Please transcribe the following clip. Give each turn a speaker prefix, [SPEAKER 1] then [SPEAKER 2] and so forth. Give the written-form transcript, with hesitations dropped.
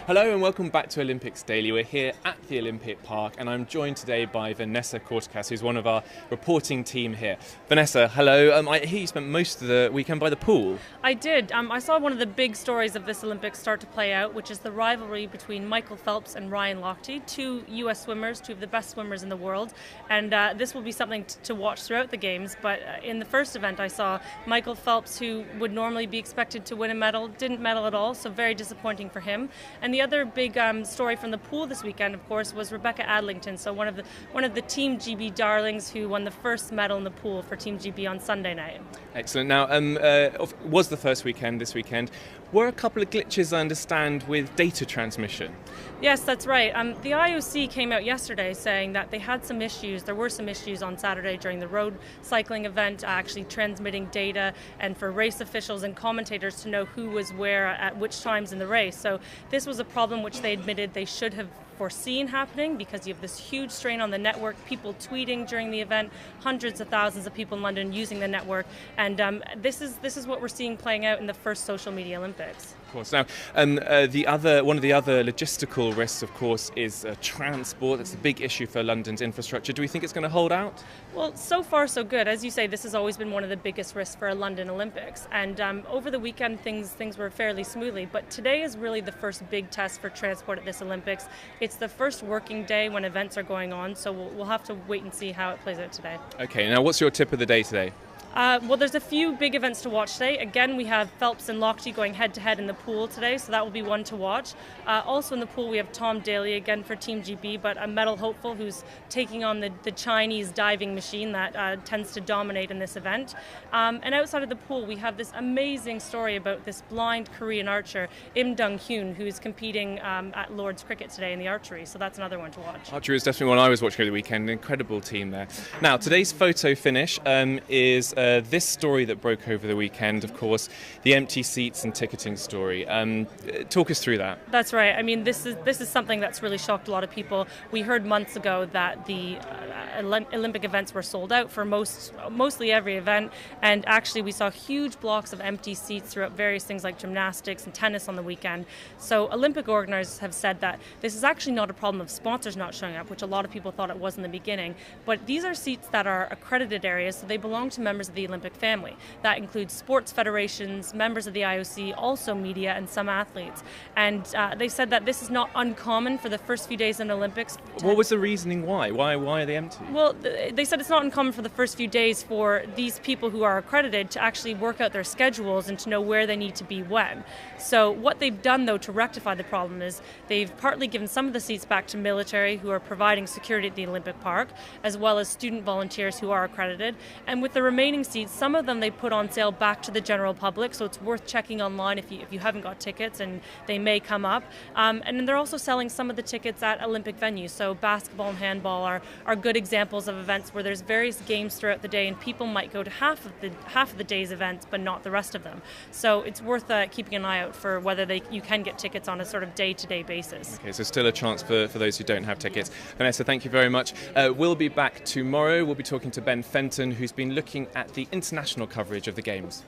[SPEAKER 1] Hello and welcome back to Olympics Daily. We're here at the Olympic Park and I'm joined today by Vanessa Corticas, who's one of our reporting team here. Vanessa, hello. I hear you spent most of the weekend by the pool.
[SPEAKER 2] I did. I saw one of the big stories of this Olympics start to play out, which is the rivalry between Michael Phelps and Ryan Lochte, two US swimmers, two of the best swimmers in the world. And this will be something to watch throughout the Games. But in the first event, I saw Michael Phelps, who would normally be expected to win a medal, didn't medal at all, so very disappointing for him. And the other big story from the pool this weekend, of course, was Rebecca Adlington, so one of the Team GB darlings who won the first medal in the pool for Team GB on Sunday night.
[SPEAKER 1] Excellent. Now, was the first weekend this weekend. Were a couple of glitches, I understand, with data transmission?
[SPEAKER 2] Yes, that's right. The IOC came out yesterday saying that they had some issues. There were some issues on Saturday during the road cycling event, actually transmitting data and for race officials and commentators to know who was where at which times in the race. So this was a problem which they admitted they should have foreseen happening because you have this huge strain on the network, people tweeting during the event, hundreds of thousands of people in London using the network, and this is what we're seeing playing out in the first social media Olympics.
[SPEAKER 1] Of course. Now, one of the other logistical risks, of course, is transport. That's a big issue for London's infrastructure. Do we think it's going to hold out?
[SPEAKER 2] Well, so far so good. As you say, this has always been one of the biggest risks for a London Olympics, and over the weekend things were fairly smoothly, but today is really the first big test for transport at this Olympics. It's the first working day when events are going on, so we'll have to wait and see how it plays out today.
[SPEAKER 1] Okay, now what's your tip of the day today?
[SPEAKER 2] Well, there's a few big events to watch today. Again, we have Phelps and Lochte going head-to-head in the pool today, so that will be one to watch. Also in the pool, we have Tom Daley again for Team GB, but a medal hopeful who's taking on the Chinese diving machine that tends to dominate in this event. And outside of the pool, we have this amazing story about this blind Korean archer, Im Dong-hyun, who is competing at Lord's Cricket today in the archery, so that's another one to watch.
[SPEAKER 1] Archery is definitely one I was watching over the weekend. An incredible team there. Now, today's photo finish is this story that broke over the weekend, of course, the empty seats and ticketing story. Talk us through that.
[SPEAKER 2] That's right. I mean, this is something that's really shocked a lot of people. We heard months ago that the Olympic events were sold out for mostly every event, and actually we saw huge blocks of empty seats throughout various things like gymnastics and tennis on the weekend. So Olympic organizers have said that this is actually not a problem of sponsors not showing up, which a lot of people thought it was in the beginning, but these are seats that are accredited areas, so they belong to members of the Olympic family. That includes sports federations, members of the IOC, also media and some athletes. And they said that this is not uncommon for the first few days in the Olympics.
[SPEAKER 1] What was the reasoning why? Why are they empty?
[SPEAKER 2] Well, they said it's not uncommon for the first few days for these people who are accredited to actually work out their schedules and to know where they need to be when. So what they've done, though, to rectify the problem is they've partly given some of the seats back to military who are providing security at the Olympic Park, as well as student volunteers who are accredited. And with the remaining seats, some of them they put on sale back to the general public, so it's worth checking online if you haven't got tickets, and they may come up. And then they're also selling some of the tickets at Olympic venues, so basketball and handball are good examples of events where there's various games throughout the day and people might go to half of the day's events but not the rest of them. So it's worth keeping an eye out for whether you can get tickets on a sort of day-to-day basis.
[SPEAKER 1] Okay, so still a chance for those who don't have tickets. Vanessa, thank you very much. We'll be back tomorrow. We'll be talking to Ben Fenton, who's been looking at the international coverage of the Games.